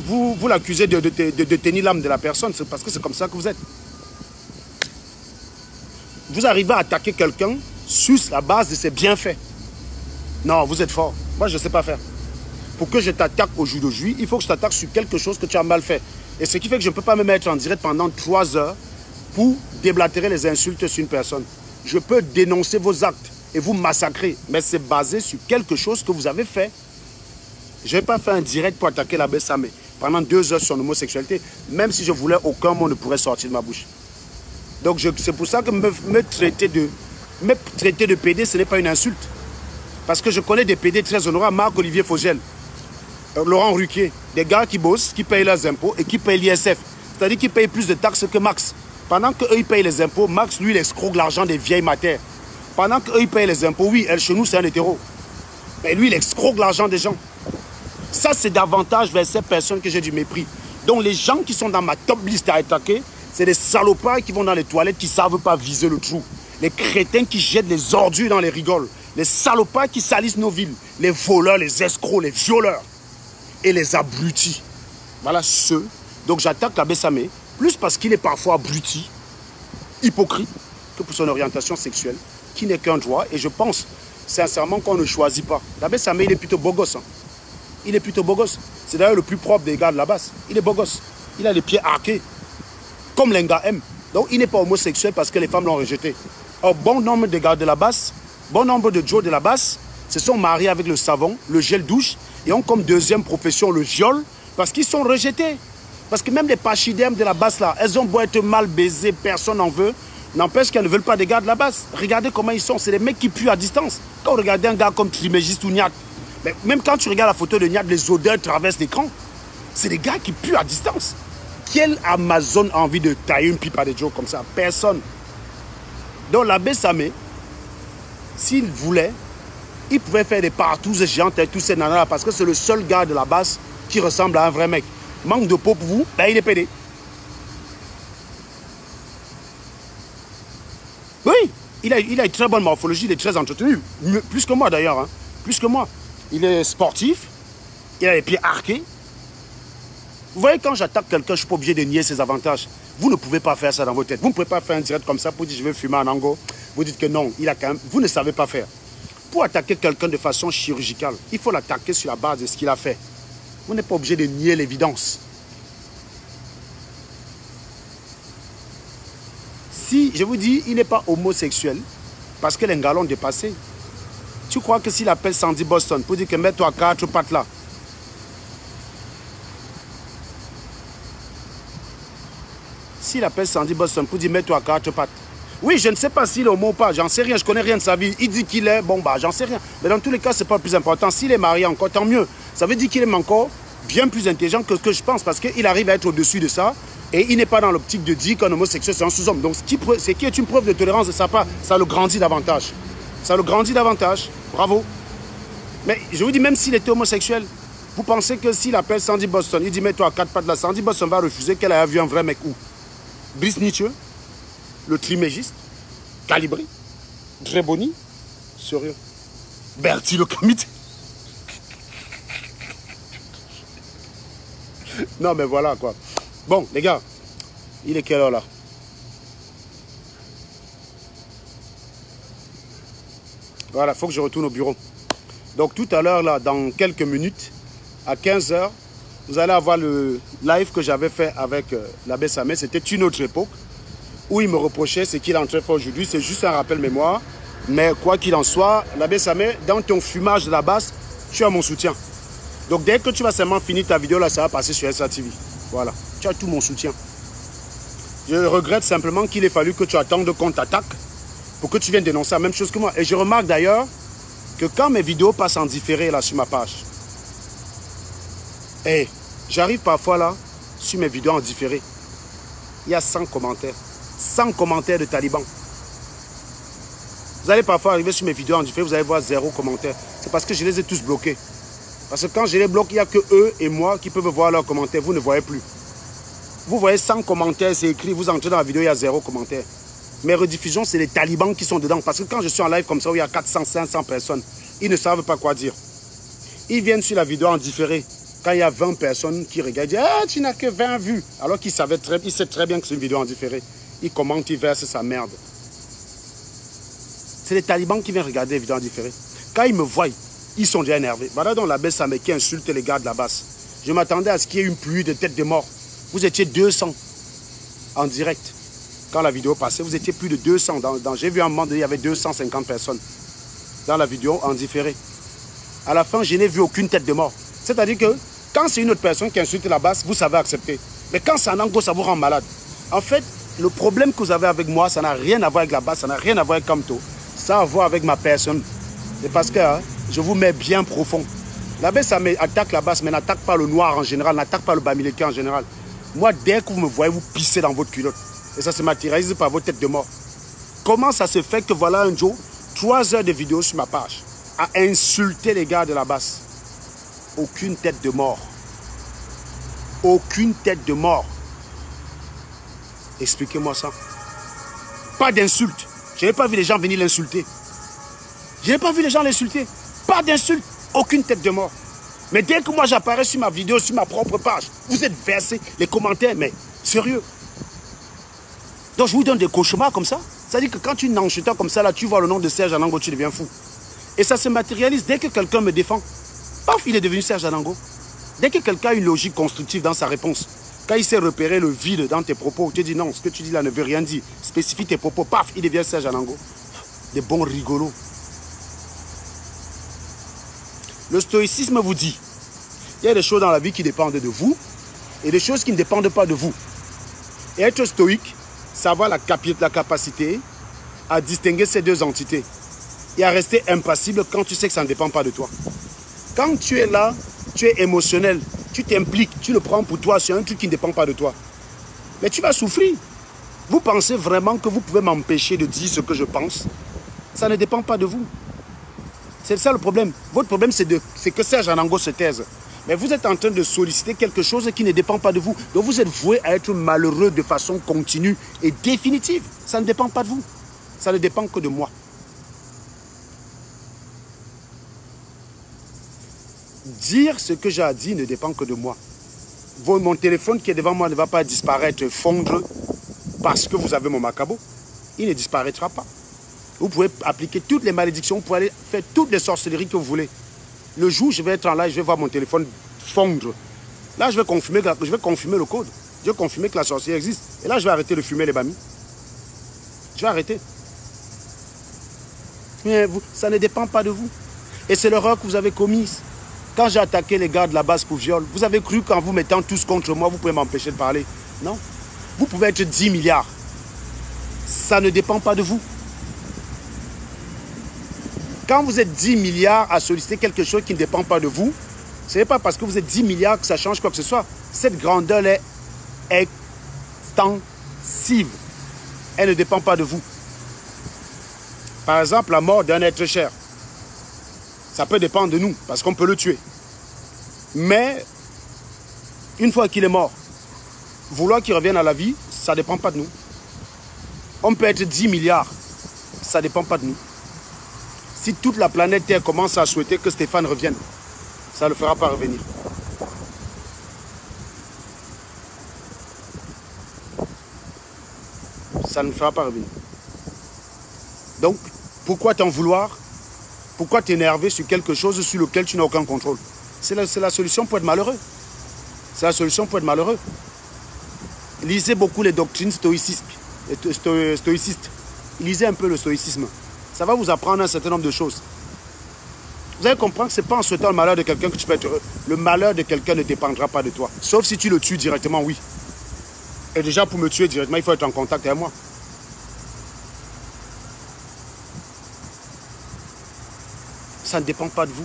Vous l'accusez de tenir l'âme de la personne, c'est parce que c'est comme ça que vous êtes. Vous arrivez à attaquer quelqu'un sur la base de ses bienfaits. Non, vous êtes fort. Moi, je ne sais pas faire. Pour que je t'attaque au jour d'aujourd'hui, il faut que je t'attaque sur quelque chose que tu as mal fait. Et ce qui fait que je ne peux pas me mettre en direct pendant 3 heures pour déblatérer les insultes sur une personne. Je peux dénoncer vos actes et vous massacrer, mais c'est basé sur quelque chose que vous avez fait. Je ne vais pas faire un direct pour attaquer l'abbé Samé pendant 2 heures sur son homosexualité, même si je voulais, aucun mot ne pourrait sortir de ma bouche. Donc c'est pour ça que me traiter de PD, ce n'est pas une insulte. Parce que je connais des PD très honorables, Marc-Olivier Fogel, Laurent Ruquier, des gars qui bossent, qui payent leurs impôts et qui payent l'ISF. C'est-à-dire qu'ils payent plus de taxes que Max. Pendant qu'eux, ils payent les impôts, Max, lui, il escroque l'argent des vieilles matières. Pendant qu'eux, ils payent les impôts, oui, elle, chez nous, c'est un hétéro. Mais lui, il escroque l'argent des gens. Ça, c'est davantage vers ces personnes que j'ai du mépris. Donc, les gens qui sont dans ma top liste à attaquer, c'est des salopards qui vont dans les toilettes, qui ne savent pas viser le trou. Les crétins qui jettent les ordures dans les rigoles. Les salopards qui salissent nos villes. Les voleurs, les escrocs, les violeurs. Et les abrutis. Voilà ceux. Donc, j'attaque l'abbé Samé. Plus parce qu'il est parfois abruti, hypocrite, que pour son orientation sexuelle, qui n'est qu'un droit. Et je pense sincèrement qu'on ne choisit pas. L'abbé Samé, il est plutôt beau gosse. Hein. Il est plutôt beau gosse. C'est d'ailleurs le plus propre des gars de la basse. Il est beau gosse. Il a les pieds arqués. comme les gars aiment. Donc il n'est pas homosexuel parce que les femmes l'ont rejeté. Or, bon nombre de gars de la basse, bon nombre de Joe de la basse se sont mariés avec le savon, le gel douche et ont comme deuxième profession le viol parce qu'ils sont rejetés. Parce que même les pachidèmes de la basse là, elles ont beau être mal baisées, personne n'en veut. N'empêche qu'elles ne veulent pas des gars de la basse. Regardez comment ils sont, c'est des mecs qui puent à distance. Quand vous regardez un gars comme Trimégiste ou Niat, même quand tu regardes la photo de Niat, les odeurs traversent l'écran. C'est des gars qui puent à distance. Quel Amazon a envie de tailler une pipe à des Joe comme ça? Personne. Donc l'abbé Samé, s'il voulait, il pouvait faire des partous géantes avec tous ces nanas là parce que c'est le seul gars de la basse qui ressemble à un vrai mec. Manque de peau pour vous, ben il est pédé. Oui, il a une très bonne morphologie, il est très entretenu. Plus que moi d'ailleurs, hein. Plus que moi. Il est sportif, il a les pieds arqués. Vous voyez, quand j'attaque quelqu'un, je ne suis pas obligé de nier ses avantages. Vous ne pouvez pas faire ça dans votre tête. Vous ne pouvez pas faire un direct comme ça pour dire je vais fumer en ango. Vous dites que non, il a quand même... Vous ne savez pas faire. Pour attaquer quelqu'un de façon chirurgicale, il faut l'attaquer sur la base de ce qu'il a fait. Vous n'êtes pas obligé de nier l'évidence. Si, je vous dis, il n'est pas homosexuel, parce que les gars l'ont dépassé. Tu crois que s'il appelle Sandy Boston pour dire que mets-toi à 4 pattes là, s'il appelle Sandy Boston pour dire mets-toi à 4 pattes, oui, je ne sais pas s'il est homo ou pas, j'en sais rien, je connais rien de sa vie. Il dit qu'il est, bon bah j'en sais rien. Mais dans tous les cas, ce n'est pas le plus important. S'il est marié encore, tant mieux. Ça veut dire qu'il est encore bien plus intelligent que ce que je pense, parce qu'il arrive à être au-dessus de ça. Et il n'est pas dans l'optique de dire qu'un homosexuel c'est un sous-homme. Donc ce qui est une preuve de tolérance de sa part, ça le grandit davantage. Ça le grandit davantage. Bravo. Mais je vous dis, même s'il était homosexuel, vous pensez que s'il appelle Sandy Boston, il dit mets-toi à 4 pattes là, Sandy Boston va refuser qu'elle ait vu un vrai mec où? Brice Nietzsche, le trimégiste, Calibri, Dreboni, sérieux, Bertie le comité. Non mais voilà quoi. Bon les gars, il est quelle heure là? Voilà, il faut que je retourne au bureau. Donc tout à l'heure là, dans quelques minutes, à 15 h, vous allez avoir le live que j'avais fait avec l'abbé Samé. C'était une autre époque où il me reprochait ce qu'il est en train de faire aujourd'hui. C'est juste un rappel mémoire. Mais quoi qu'il en soit, l'abbé Samé, dans ton fumage de la basse, tu as mon soutien. Donc dès que tu vas seulement finir ta vidéo là, ça va passer sur SATV. Voilà, tu as tout mon soutien. Je regrette simplement qu'il ait fallu que tu attendes qu'on t'attaque pour que tu viennes dénoncer la même chose que moi. Et je remarque d'ailleurs que quand mes vidéos passent en différé là sur ma page, et j'arrive parfois là, sur mes vidéos en différé, il y a 100 commentaires. 100 commentaires de talibans. Vous allez parfois arriver sur mes vidéos en différé, vous allez voir 0 commentaire. C'est parce que je les ai tous bloqués. Parce que quand je les bloque, il n'y a que eux et moi qui peuvent voir leurs commentaires. Vous ne voyez plus. Vous voyez 100 commentaires, c'est écrit, vous entrez dans la vidéo, il y a 0 commentaire. Mes rediffusions, c'est les talibans qui sont dedans. Parce que quand je suis en live comme ça, où il y a 400, 500 personnes, ils ne savent pas quoi dire. Ils viennent sur la vidéo en différé. Quand il y a 20 personnes qui regardent, ils disent « Ah, tu n'as que 20 vues !» Alors qu'ils savent très bien que c'est une vidéo en différé. Ils commentent, ils versent sa merde. C'est les talibans qui viennent regarder les vidéos en différé. Quand ils me voient, ils sont déjà énervés. Voilà donc l'abbé Samé qui insulte les gars de la basse. Je m'attendais à ce qu'il y ait une pluie de têtes de mort. Vous étiez 200 en direct. Quand la vidéo passait, vous étiez plus de 200. J'ai vu un moment donné, il y avait 250 personnes dans la vidéo en différé. À la fin, je n'ai vu aucune tête de mort. C'est-à-dire que quand c'est une autre personne qui insulte la basse, vous savez accepter. Mais quand c'est en ango, ça vous rend malade. En fait, le problème que vous avez avec moi, ça n'a rien à voir avec la basse, ça n'a rien à voir avec Kamto. Ça a à voir avec ma personne. C'est parce que je vous mets bien profond. L'abbé, ça attaque la basse, mais n'attaque pas le noir en général, n'attaque pas le bamileke en général. Moi, dès que vous me voyez, vous pissez dans votre culotte. Et ça se matérialise par votre tête de mort. Comment ça se fait que voilà un jour, 3 heures de vidéo sur ma page, à insulter les gars de la basse? Aucune tête de mort. Aucune tête de mort. Expliquez-moi ça. Pas d'insulte. Je n'ai pas vu les gens venir l'insulter. Je n'ai pas vu les gens l'insulter. Pas d'insulte. Aucune tête de mort. Mais dès que moi j'apparais sur ma vidéo, sur ma propre page, vous êtes versés les commentaires, mais sérieux. Donc je vous donne des cauchemars comme ça. C'est-à-dire que quand tu n'enchutais comme ça, là, tu vois le nom de Serge Anango, tu deviens fou. Et ça se matérialise dès que quelqu'un me défend. Paf, il est devenu Serge Anango. Dès que quelqu'un a une logique constructive dans sa réponse, Quand il sait repérer le vide dans tes propos, tu dis non, ce que tu dis là ne veut rien dire. Spécifie tes propos, paf, il devient Serge Anango. Des bons rigolos. Le stoïcisme vous dit, il y a des choses dans la vie qui dépendent de vous et des choses qui ne dépendent pas de vous. Et être stoïque, c'est avoir la capacité à distinguer ces deux entités et à rester impassible quand tu sais que ça ne dépend pas de toi. Quand tu es là, tu es émotionnel, tu t'impliques, tu le prends pour toi, c'est un truc qui ne dépend pas de toi. Mais tu vas souffrir. Vous pensez vraiment que vous pouvez m'empêcher de dire ce que je pense? Ça ne dépend pas de vous. C'est ça le problème. Votre problème, c'est que Serge Anango se taise. Mais vous êtes en train de solliciter quelque chose qui ne dépend pas de vous. Donc vous êtes voué à être malheureux de façon continue et définitive. Ça ne dépend pas de vous. Ça ne dépend que de moi. Dire ce que j'ai à dire ne dépend que de moi. Mon téléphone qui est devant moi ne va pas disparaître, fondre parce que vous avez mon macabo. Il ne disparaîtra pas. Vous pouvez appliquer toutes les malédictions, vous pouvez aller faire toutes les sorcelleries que vous voulez. Le jour où je vais être en live, je vais voir mon téléphone fondre. Là, je vais confirmer le code. Je vais confirmer que la sorcière existe. Et là, je vais arrêter de fumer les bamis. Je vais arrêter. Mais ça ne dépend pas de vous. Et c'est l'erreur que vous avez commise. Quand j'ai attaqué les gars de la base pour viol, vous avez cru qu'en vous mettant tous contre moi, vous pouvez m'empêcher de parler. Non. Vous pouvez être 10 milliards. Ça ne dépend pas de vous. Quand vous êtes 10 milliards à solliciter quelque chose qui ne dépend pas de vous, ce n'est pas parce que vous êtes 10 milliards que ça change quoi que ce soit. Cette grandeur est extensive. Elle ne dépend pas de vous. Par exemple, la mort d'un être cher. Ça peut dépendre de nous, parce qu'on peut le tuer. Mais, une fois qu'il est mort, vouloir qu'il revienne à la vie, ça ne dépend pas de nous. On peut être 10 milliards, ça ne dépend pas de nous. Si toute la planète Terre commence à souhaiter que Stéphane revienne, ça ne le fera pas revenir. Ça ne le fera pas revenir. Donc, pourquoi t'en vouloir? Pourquoi t'énerver sur quelque chose sur lequel tu n'as aucun contrôle? C'est la solution pour être malheureux. C'est la solution pour être malheureux. Lisez beaucoup les doctrines stoïcistes. Lisez un peu le stoïcisme. Ça va vous apprendre un certain nombre de choses. Vous allez comprendre que ce n'est pas en souhaitant le malheur de quelqu'un que tu peux être heureux. Le malheur de quelqu'un ne dépendra pas de toi. Sauf si tu le tues directement, oui. Et déjà, pour me tuer directement, il faut être en contact avec moi. Ça ne dépend pas de vous.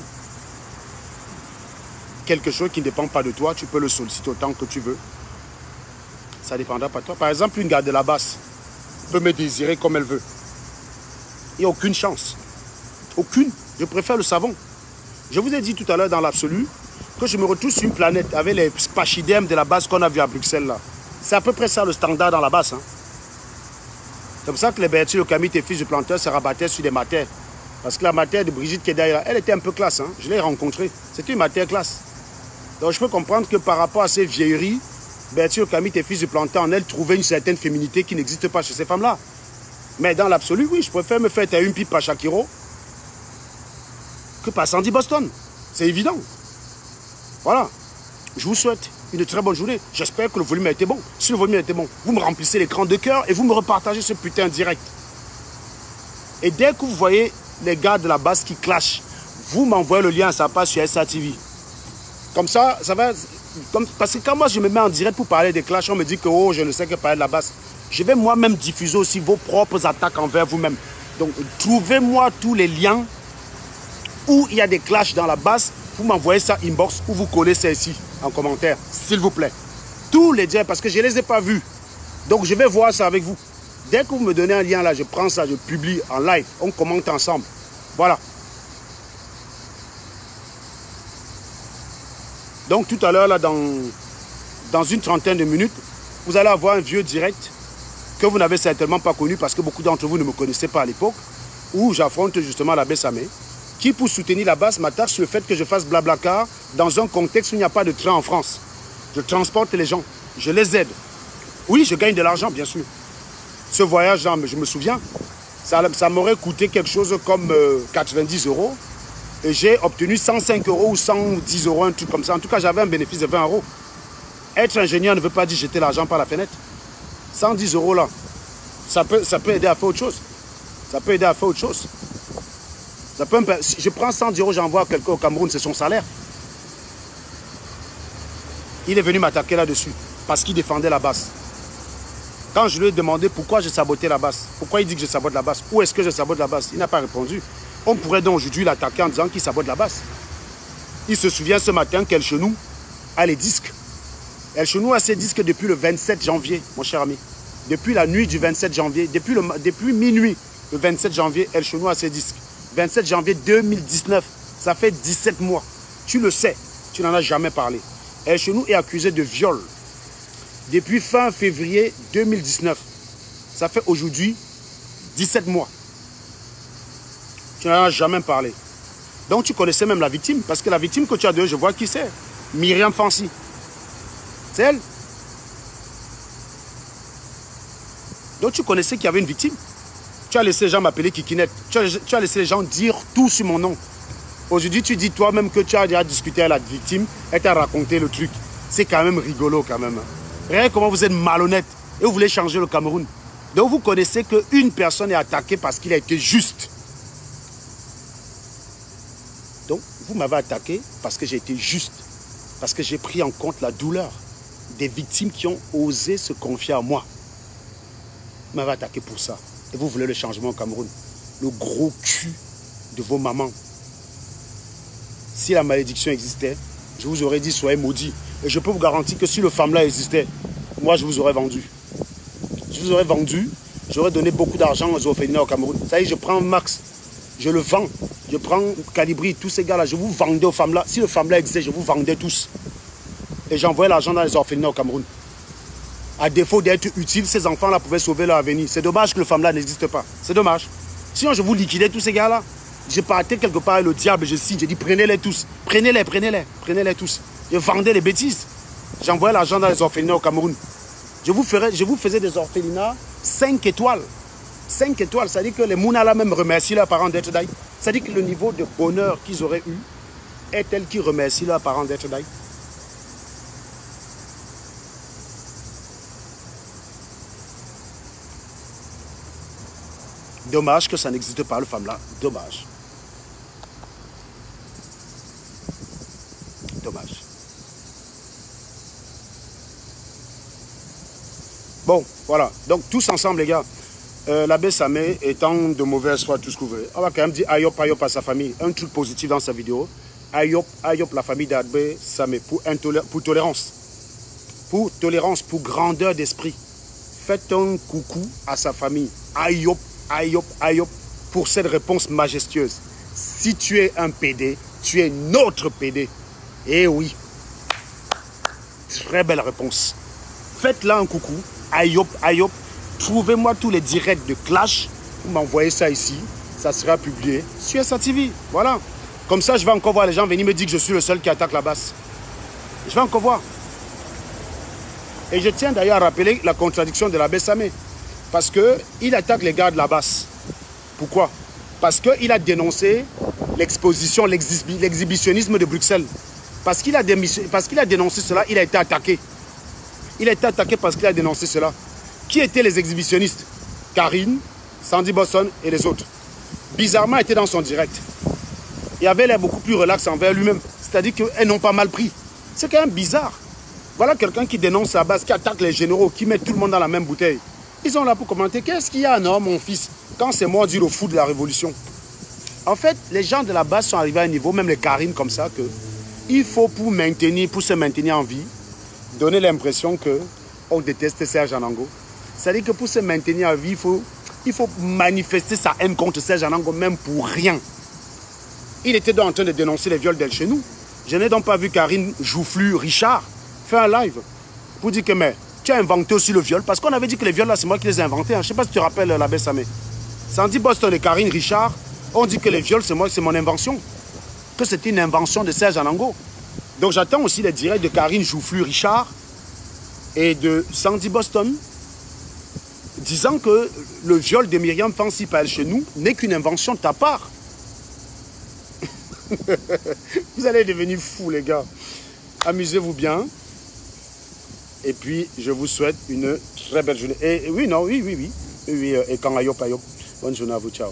Quelque chose qui ne dépend pas de toi, tu peux le solliciter autant que tu veux. Ça ne dépendra pas de toi. Par exemple, une garde de la basse peut me désirer comme elle veut. Il n'y a aucune chance. Aucune. Je préfère le savon. Je vous ai dit tout à l'heure dans l'absolu que je me retrouve sur une planète avec les pachydermes de la base qu'on a vu à Bruxelles là. C'est à peu près ça le standard dans la basse. Hein. C'est pour ça que les Berthier, le Camille et fils du planteur se rabattaient sur des matières. Parce que la matière de Brigitte qui est derrière, elle était un peu classe. Hein. Je l'ai rencontrée. C'était une matière classe. Donc je peux comprendre que par rapport à ces vieilleries, Berthier, Camille et fils du planteur, en elle trouvait une certaine féminité qui n'existe pas chez ces femmes-là. Mais dans l'absolu, oui, je préfère me faire taire une pipe par Shakiro que par Sandy Boston. C'est évident. Voilà. Je vous souhaite une très bonne journée. J'espère que le volume a été bon. Si le volume a été bon, vous me remplissez l'écran de cœur et vous me repartagez ce putain direct. Et dès que vous voyez les gars de la base qui clashent, vous m'envoyez le lien à sa page sur SATV. Comme ça, ça va... parce que quand moi je me mets en direct pour parler des clashs, on me dit que oh, je ne sais que parler de la basse. Je vais moi-même diffuser aussi vos propres attaques envers vous-même. Donc, trouvez-moi tous les liens où il y a des clashs dans la basse. Vous m'envoyez ça inbox ou vous collez ça ici en commentaire, s'il vous plaît. Tous les liens, parce que je ne les ai pas vus. Donc, je vais voir ça avec vous. Dès que vous me donnez un lien là, je prends ça, je publie en live. On commente ensemble. Voilà. Donc, tout à l'heure, là, dans une trentaine de minutes, vous allez avoir un vieux direct que vous n'avez certainement pas connu parce que beaucoup d'entre vous ne me connaissaient pas à l'époque, où j'affronte justement l'abbé Samé, qui pour soutenir la basse m'attache sur le fait que je fasse Blablacar dans un contexte où il n'y a pas de train en France. Je transporte les gens, je les aide. Oui, je gagne de l'argent, bien sûr. Ce voyage-là, je me souviens, ça m'aurait coûté quelque chose comme 90 € et j'ai obtenu 105 € ou 110 €, un truc comme ça. En tout cas, j'avais un bénéfice de 20 €. Être ingénieur ne veut pas dire jeter l'argent par la fenêtre. 110 € là, ça peut aider à faire autre chose. Ça peut aider à faire autre chose. Ça peut, si je prends 100 €, j'envoie quelqu'un au Cameroun, c'est son salaire. Il est venu m'attaquer là-dessus parce qu'il défendait la basse. Quand je lui ai demandé pourquoi je sabotais la basse, pourquoi il dit que je sabote la basse, où est-ce que je sabote la basse, il n'a pas répondu. On pourrait donc aujourd'hui l'attaquer en disant qu'il sabote la basse. Il se souvient ce matin qu'El Chenou a les disques. El Chenou a ses disques depuis le 27 janvier, mon cher ami. Depuis la nuit du 27 janvier, depuis minuit, le 27 janvier, El Chenou a ses disques. 27 janvier 2019, ça fait 17 mois. Tu le sais, tu n'en as jamais parlé. El Chenou est accusé de viol depuis fin février 2019. Ça fait aujourd'hui 17 mois. Tu n'en as jamais parlé. Donc tu connaissais même la victime, parce que la victime que tu as donnée, je vois qui c'est. Myriam Fancy. C'est elle. Donc tu connaissais qu'il y avait une victime. Tu as laissé les gens m'appeler Kikinette. Tu as laissé les gens dire tout sur mon nom. Aujourd'hui, tu dis toi-même que tu as déjà discuté avec la victime et tu as raconté le truc. C'est quand même rigolo quand même. Regardez comment vous êtes malhonnête et vous voulez changer le Cameroun. Donc vous connaissez qu'une personne est attaquée parce qu'il a été juste. Donc vous m'avez attaqué parce que j'ai été juste. Parce que j'ai pris en compte la douleur des victimes qui ont osé se confier à moi. Vous m'avez attaqué pour ça. Et vous voulez le changement au Cameroun. Le gros cul de vos mamans. Si la malédiction existait, je vous aurais dit soyez maudits. Et je peux vous garantir que si le femme-là existait, moi je vous aurais vendu. Je vous aurais vendu, j'aurais donné beaucoup d'argent aux orphelinats au Cameroun. Ça y est, je prends Max, je le vends. Je prends Calibri, tous ces gars-là, je vous vendais aux femmes-là. Si le femme-là existait, je vous vendais tous. Et j'envoyais l'argent dans les orphelinats au Cameroun. À défaut d'être utile, ces enfants-là pouvaient sauver leur avenir. C'est dommage que le femme-là n'existe pas. C'est dommage. Sinon, je vous liquidais tous ces gars-là. Je partais quelque part avec le diable, je signe, je dis prenez-les tous. Prenez-les tous. Je vendais les bêtises. J'envoyais l'argent dans les orphelinats au Cameroun. Je vous faisais des orphelinats 5 étoiles. 5 étoiles, ça dit que les Mounala même remercient leurs parents d'être d'ailleurs. Ça dit que le niveau de bonheur qu'ils auraient eu est tel qu'ils remercient leurs parents d'être d'ailleurs. Dommage que ça n'existe pas, le femme-là. Dommage. Dommage. Bon, voilà. Donc, tous ensemble, les gars, l'abbé Samé étant de mauvaise foi, tout ce que vous voulez, on va quand même dire ayop, ayop à sa famille. Un truc positif dans sa vidéo. Ayop, ayop la famille d'abbé Samé pour tolérance. Pour tolérance, pour grandeur d'esprit. Faites un coucou à sa famille. Ayop. Ayop, ayop, pour cette réponse majestueuse. Si tu es un PD, tu es notre PD. Eh oui. Très belle réponse. Faites-là un coucou. Ayop, ayop. Trouvez-moi tous les directs de Clash. Vous m'envoyez ça ici. Ça sera publié sur SA TV. Voilà. Comme ça, je vais encore voir les gens venir me dire que je suis le seul qui attaque la basse. Je vais encore voir. Et je tiens d'ailleurs à rappeler la contradiction de l'abbé Samé. Parce qu'il attaque les gars de la basse. Pourquoi? Parce qu'il a dénoncé l'exposition, l'exhibitionnisme de Bruxelles. Parce qu'il a dénoncé cela, il a été attaqué. Il a été attaqué parce qu'il a dénoncé cela. Qui étaient les exhibitionnistes? Karine, Sandy Boston et les autres. Bizarrement, était dans son direct. Il avait l'air beaucoup plus relax envers lui-même. C'est-à-dire qu'elles n'ont pas mal pris. C'est quand même bizarre. Voilà quelqu'un qui dénonce la base, qui attaque les généraux, qui met tout le monde dans la même bouteille. Ils sont là pour commenter. Qu'est-ce qu'il y a, non, mon fils, quand c'est moi dire au fou de la révolution? En fait, les gens de la base sont arrivés à un niveau, même les Karines comme ça, que il faut pour se maintenir en vie, donner l'impression qu'on déteste Serge Anango. C'est-à-dire que pour se maintenir en vie, il faut manifester sa haine contre Serge Anango, même pour rien. Il était donc en train de dénoncer les viols d'El Chenou. Je n'ai donc pas vu Karine Joufflu Richard faire un live pour dire que mais tu as inventé aussi le viol, parce qu'on avait dit que les viols là c'est moi qui les ai inventés. Hein. Je ne sais pas si tu te rappelles l'abbé Samé. Sandy Boston et Karine Richard ont dit que les viols c'est mon invention, que c'était une invention de Serge Anango. Donc j'attends aussi les directs de Karine Joufflu Richard et de Sandy Boston disant que le viol de Myriam Fancy par El Chenou n'est qu'une invention de ta part. Vous allez devenir fous les gars. Amusez-vous bien. Et puis, je vous souhaite une très belle journée. Et oui, non, oui, et quand ayop. Bonne journée à vous, ciao.